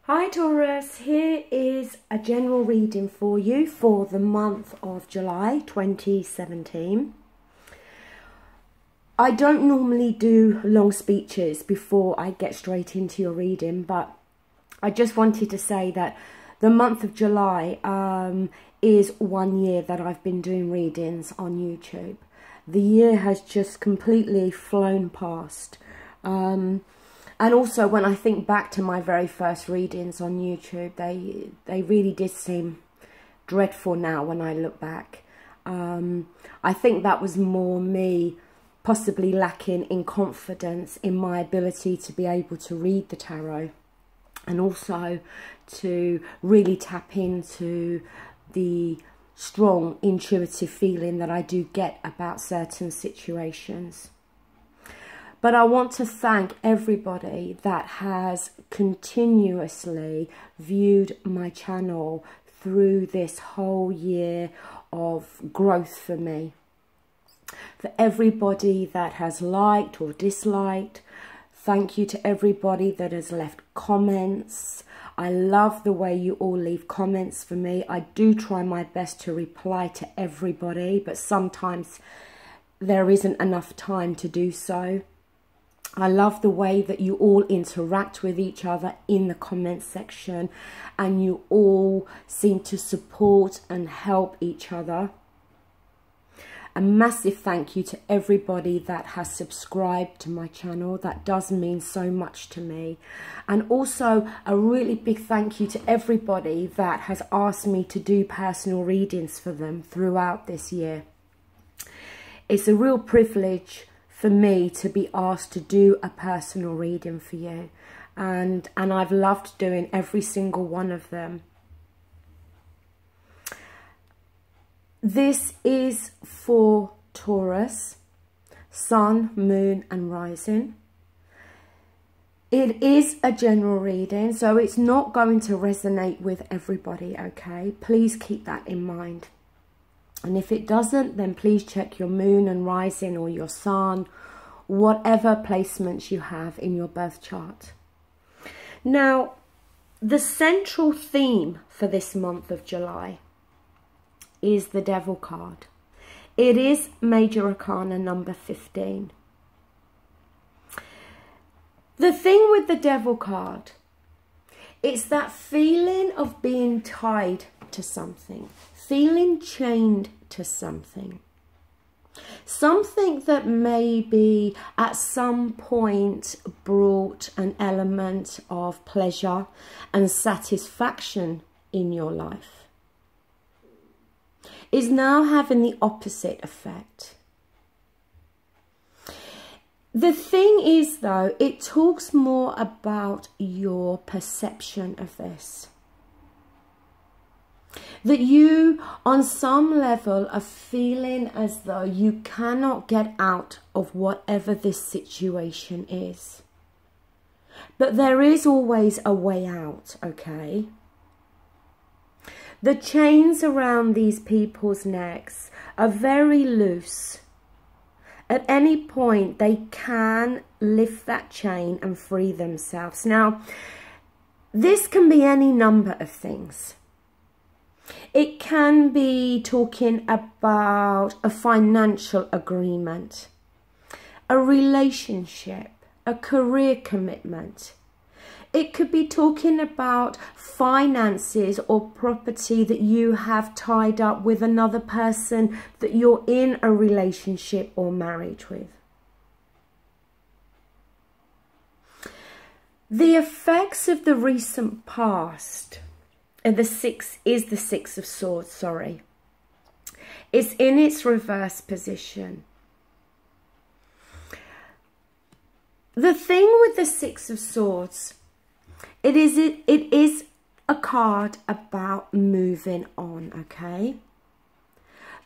Hi Taurus, here is a general reading for you for the month of July 2017. I don't normally do long speeches before I get straight into your reading, but I just wanted to say that the month of July is 1 year that I've been doing readings on YouTube. The year has just completely flown past. And also, when I think back to my very first readings on YouTube, they really did seem dreadful now when I look back. I think that was more me possibly lacking in confidence in my ability to be able to read the tarot, and also to really tap into the strong intuitive feeling that I do get about certain situations. But I want to thank everybody that has continuously viewed my channel through this whole year of growth for me. For everybody that has liked or disliked, thank you to everybody that has left comments. I love the way you all leave comments for me. I do try my best to reply to everybody, but sometimes there isn't enough time to do so. I love the way that you all interact with each other in the comments section, and you all seem to support and help each other. A massive thank you to everybody that has subscribed to my channel. That does mean so much to me. And also a really big thank you to everybody that has asked me to do personal readings for them throughout this year. It's a real privilege for me to be asked to do a personal reading for you, and I've loved doing every single one of them. This is for Taurus, Sun, Moon and Rising. It is a general reading, so it's not going to resonate with everybody, okay? Please keep that in mind. And if it doesn't, then please check your moon and rising or your sun, whatever placements you have in your birth chart. Now, the central theme for this month of July is the Devil card. It is Major Arcana number 15. The thing with the Devil card, it's that feeling of being tied to something, feeling chained to something. Something that maybe at some point brought an element of pleasure and satisfaction in your life is now having the opposite effect. The thing is, though, it talks more about your perception of this. That you, on some level, are feeling as though you cannot get out of whatever this situation is. But there is always a way out, okay? The chains around these people's necks are very loose. At any point, they can lift that chain and free themselves. Now, this can be any number of things. It can be talking about a financial agreement, a relationship, a career commitment. It could be talking about finances or property that you have tied up with another person that you're in a relationship or marriage with. The effects of the recent past, and the Six of Swords, sorry. It's in its reverse position. The thing with the Six of Swords, it is a card about moving on, okay?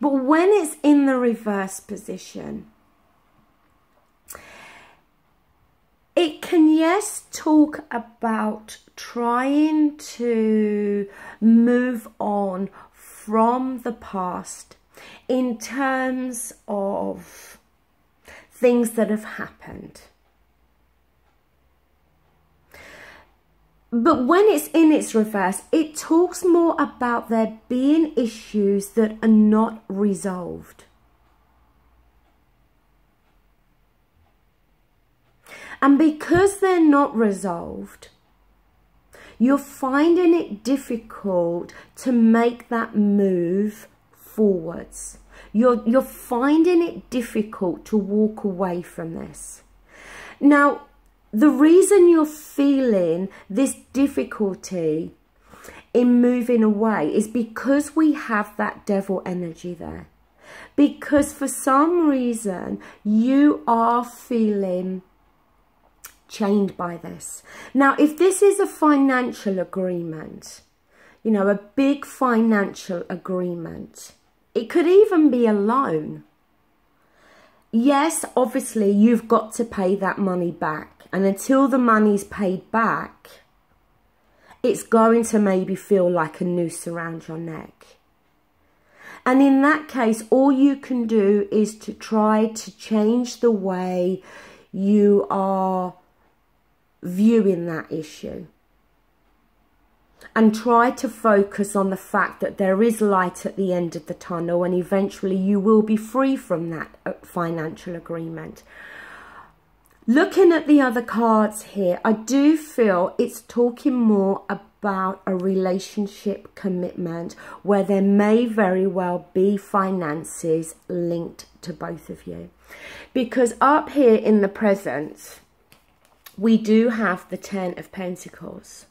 But when it's in the reverse position, it can, yes, talk about trying to move on from the past in terms of things that have happened. But when it's in its reverse, it talks more about there being issues that are not resolved. And because they're not resolved, you're finding it difficult to make that move forwards. You're finding it difficult to walk away from this. Now, the reason you're feeling this difficulty in moving away is because we have that devil energy there. Because for some reason, you are feeling chained by this. Now, if this is a financial agreement, you know, a big financial agreement, it could even be a loan. Yes, obviously, you've got to pay that money back. And until the money's paid back, it's going to maybe feel like a noose around your neck. And in that case, all you can do is to try to change the way you are viewing that issue, and try to focus on the fact that there is light at the end of the tunnel, and eventually you will be free from that financial agreement. Looking at the other cards here, I do feel it's talking more about a relationship commitment where there may very well be finances linked to both of you. Because up here in the present, we do have the Ten of Pentacles.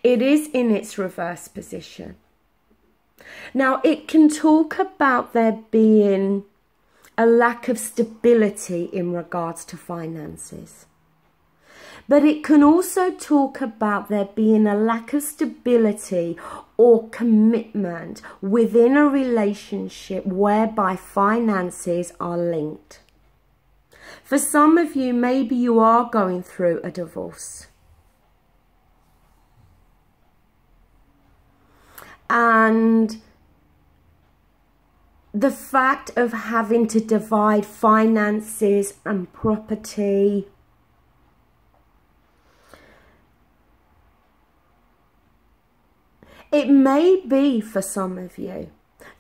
It is in its reverse position. Now, it can talk about there being a lack of stability in regards to finances. But it can also talk about there being a lack of stability or commitment within a relationship whereby finances are linked. For some of you, maybe you are going through a divorce. And the fact of having to divide finances and property, it may be for some of you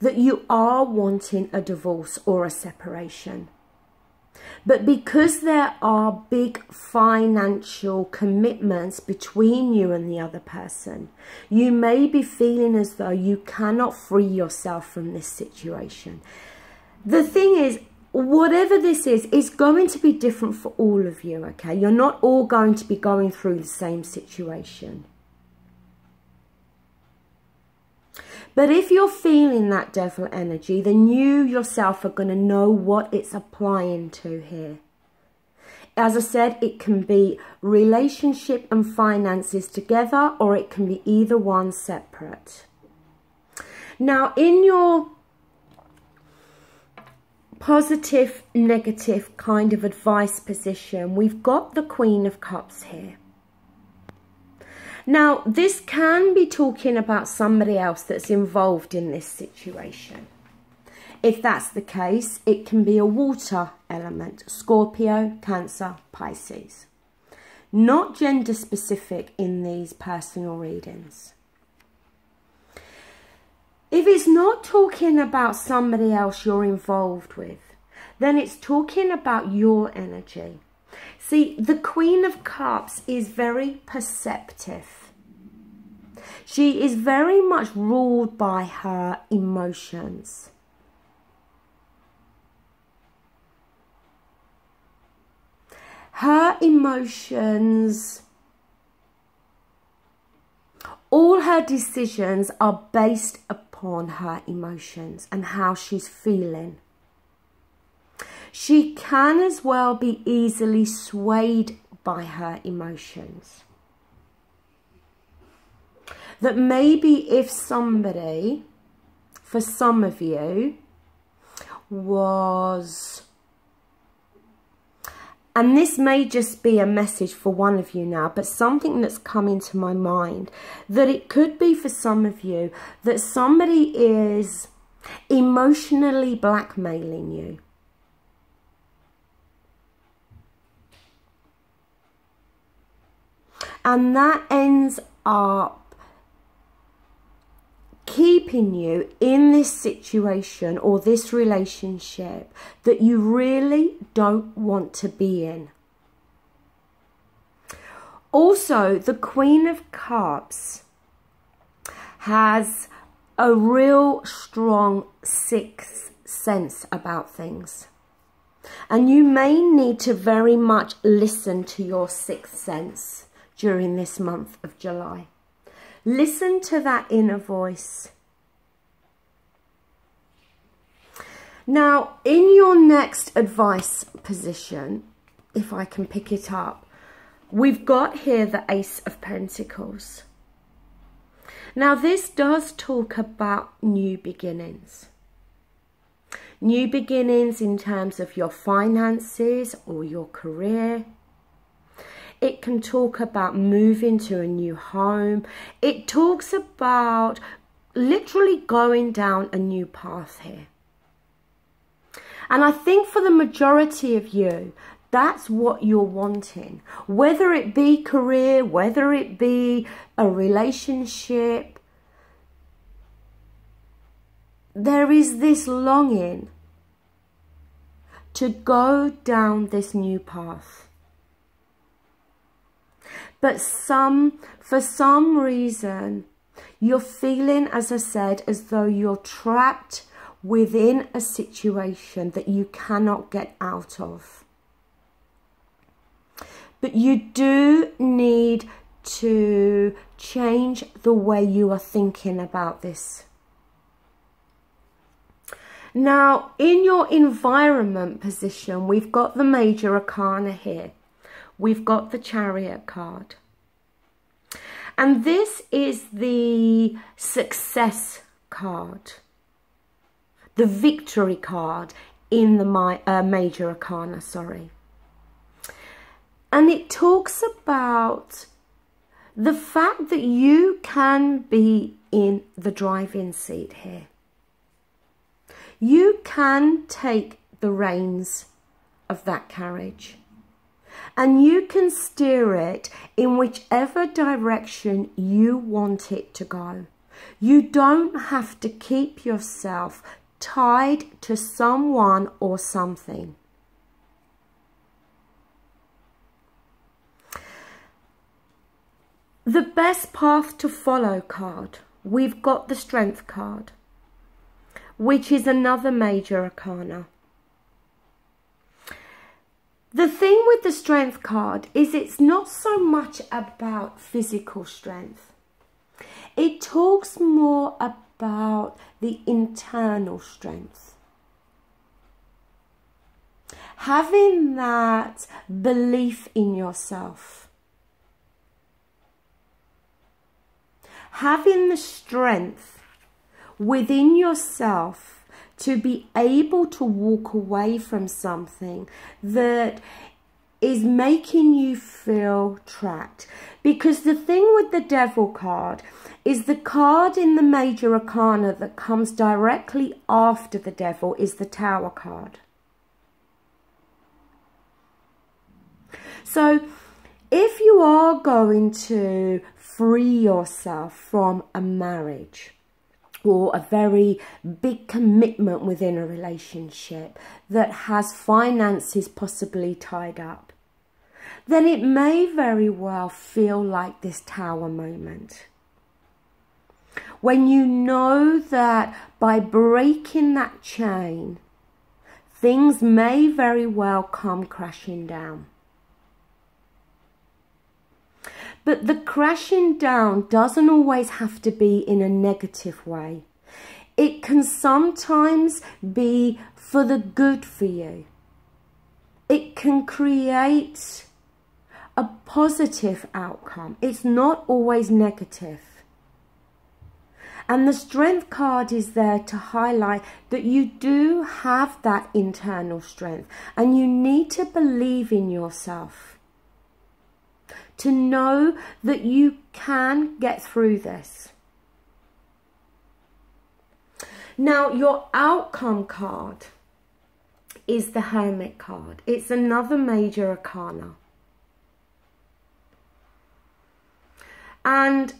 that you are wanting a divorce or a separation. But because there are big financial commitments between you and the other person, you may be feeling as though you cannot free yourself from this situation. The thing is, whatever this is going to be different for all of you, okay? You're not all going to be going through the same situation. But if you're feeling that devil energy, then you yourself are going to know what it's applying to here. As I said, it can be relationship and finances together, or it can be either one separate. Now, in your positive, negative kind of advice position, we've got the Queen of Cups here. Now, this can be talking about somebody else that's involved in this situation. If that's the case, it can be a water element, Scorpio, Cancer, Pisces. Not gender specific in these personal readings. If it's not talking about somebody else you're involved with, then it's talking about your energy. See, the Queen of Cups is very perceptive. She is very much ruled by her emotions. Her emotions, all her decisions are based upon her emotions and how she's feeling. She can as well be easily swayed by her emotions. That maybe if somebody, for some of you, was, and this may just be a message for one of you now, but something that's come into my mind, that it could be for some of you that somebody is emotionally blackmailing you. And that ends up keeping you in this situation or this relationship that you really don't want to be in. Also, the Queen of Cups has a real strong sixth sense about things. And you may need to very much listen to your sixth sense during this month of July. Listen to that inner voice. Now, in your next advice position, if I can pick it up, we've got here the Ace of Pentacles. Now, this does talk about new beginnings. New beginnings in terms of your finances or your career. It can talk about moving to a new home. It talks about literally going down a new path here. And I think for the majority of you, that's what you're wanting. Whether it be career, whether it be a relationship, there is this longing to go down this new path. But for some reason, you're feeling, as I said, as though you're trapped within a situation that you cannot get out of. But you do need to change the way you are thinking about this. Now, in your environment position, we've got the Major Arcana here. We've got the Chariot card. And this is the Success card. The Victory card in the Major Arcana, sorry. And it talks about the fact that you can be in the driving seat here. You can take the reins of that carriage and you can steer it in whichever direction you want it to go. You don't have to keep yourself tied to someone or something. The best path to follow card, we've got the Strength card, which is another Major Arcana. The thing with the Strength card is it's not so much about physical strength. It talks more about the internal strength. Having that belief in yourself. Having the strength within yourself to be able to walk away from something that is making you feel trapped. Because the thing with the Devil card is the card in the Major Arcana that comes directly after the Devil is the Tower card. So if you are going to free yourself from a marriage or a very big commitment within a relationship that has finances possibly tied up, then it may very well feel like this Tower moment. When you know that by breaking that chain, things may very well come crashing down. But the crashing down doesn't always have to be in a negative way. It can sometimes be for the good for you. It can create a positive outcome. It's not always negative. And the Strength card is there to highlight that you do have that internal strength and you need to believe in yourself. To know that you can get through this. Now, your outcome card is the Hermit card. It's another Major Arcana. And,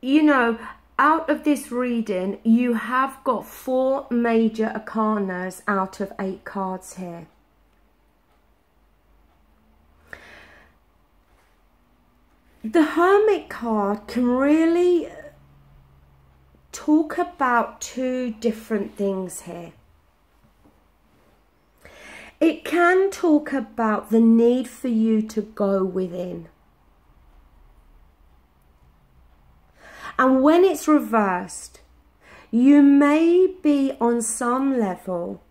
you know, out of this reading, you have got 4 major arcanas out of 8 cards here. The Hermit card can really talk about 2 different things here. It can talk about the need for you to go within. And when it's reversed, you may be on some level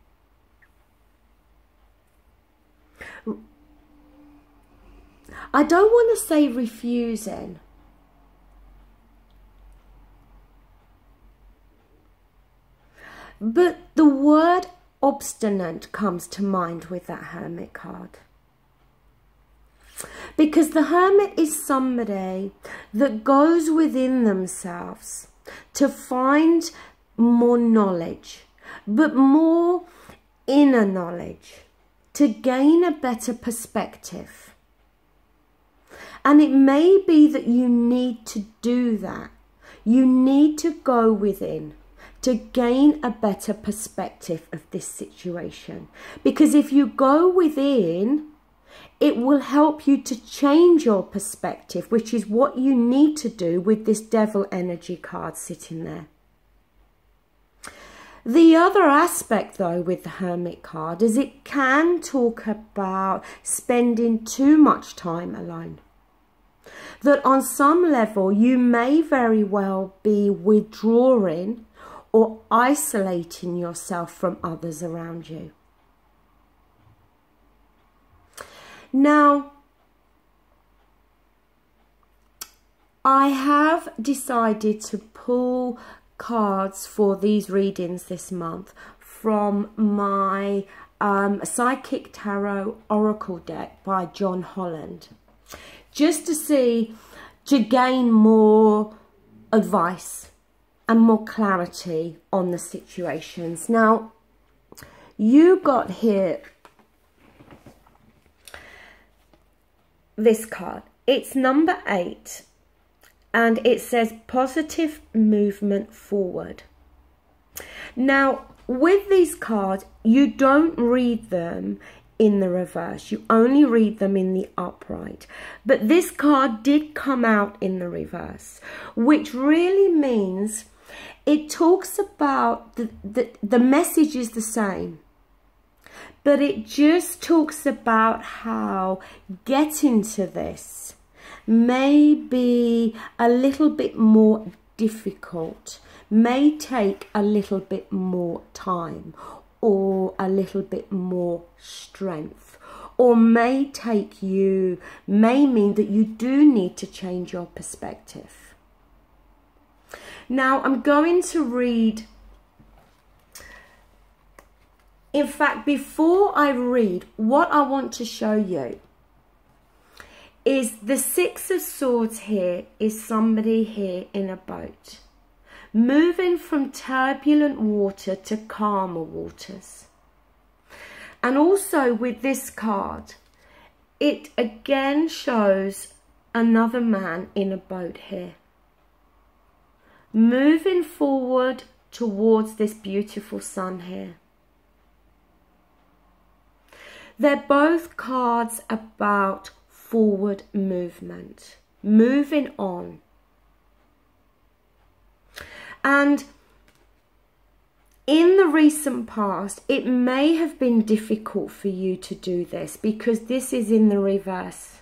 I don't want to say refusing, but the word obstinate comes to mind with that Hermit card. Because the Hermit is somebody that goes within themselves to find more knowledge, but more inner knowledge, to gain a better perspective. And it may be that you need to do that. You need to go within to gain a better perspective of this situation. Because if you go within, it will help you to change your perspective, which is what you need to do with this Devil energy card sitting there. The other aspect, though, with the Hermit card is it can talk about spending too much time alone. That on some level you may very well be withdrawing or isolating yourself from others around you. Now, I have decided to pull cards for these readings this month from my Psychic Tarot Oracle deck by John Holland, just to gain more advice and more clarity on the situations. Now, you got here this card. It's number 8 and it says positive movement forward. Now, with these cards, you don't read them in the reverse. You only read them in the upright. But this card did come out in the reverse, which really means it talks about the message is the same, but it just talks about how getting to this may be a little bit more difficult, may take a little bit more time, or a little bit more strength, or may mean that you do need to change your perspective. Now, I'm going to read. In fact, before I read, what I want to show you is the 6 of Swords here is somebody here in a boat, moving from turbulent water to calmer waters. And also with this card, it again shows another man in a boat here, moving forward towards this beautiful sun here. They're both cards about forward movement, moving on. And in the recent past, it may have been difficult for you to do this because this is in the reverse.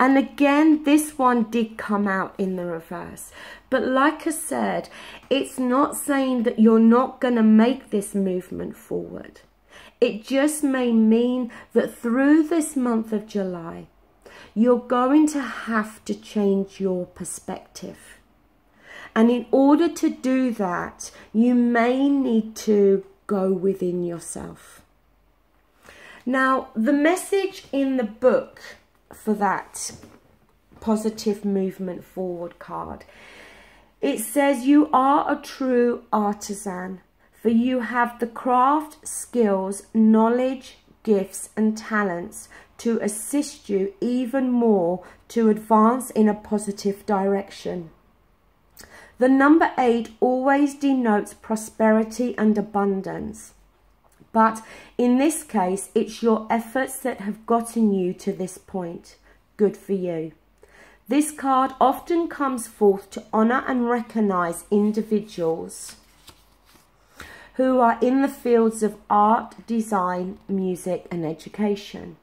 And again, this one did come out in the reverse. But like I said, it's not saying that you're not going to make this movement forward. It just may mean that through this month of July, you're going to have to change your perspective. And in order to do that, you may need to go within yourself. Now, the message in the book for that positive movement forward card, it says you are a true artisan, for you have the craft, skills, knowledge, gifts and talents to assist you even more to advance in a positive direction. The number 8 always denotes prosperity and abundance. But in this case, it's your efforts that have gotten you to this point. Good for you. This card often comes forth to honour and recognise individuals who are in the fields of art, design, music and education.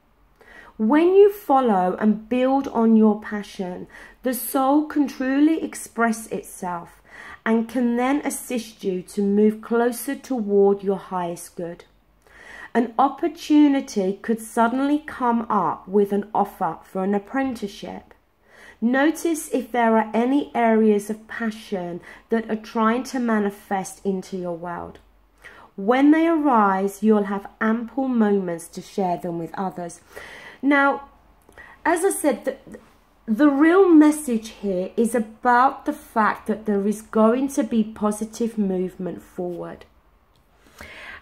When you follow and build on your passion, the soul can truly express itself and can then assist you to move closer toward your highest good. An opportunity could suddenly come up with an offer for an apprenticeship. Notice if there are any areas of passion that are trying to manifest into your world. When they arise, you'll have ample moments to share them with others. Now, as I said, the real message here is about the fact that there is going to be positive movement forward.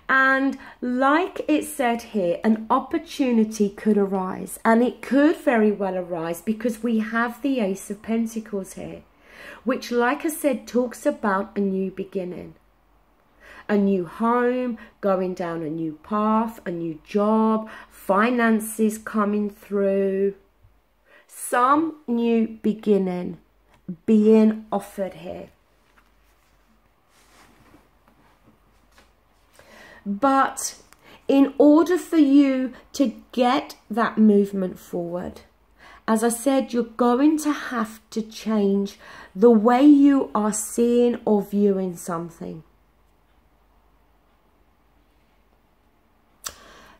And like it said here, an opportunity could arise, and it could very well arise because we have the Ace of Pentacles here, which, like I said, talks about a new beginning, a new home, going down a new path, a new job, finances coming through, some new beginning being offered here. But in order for you to get that movement forward, as I said, you're going to have to change the way you are seeing or viewing something.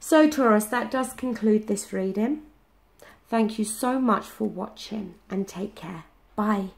So Taurus, that does conclude this reading. Thank you so much for watching and take care. Bye.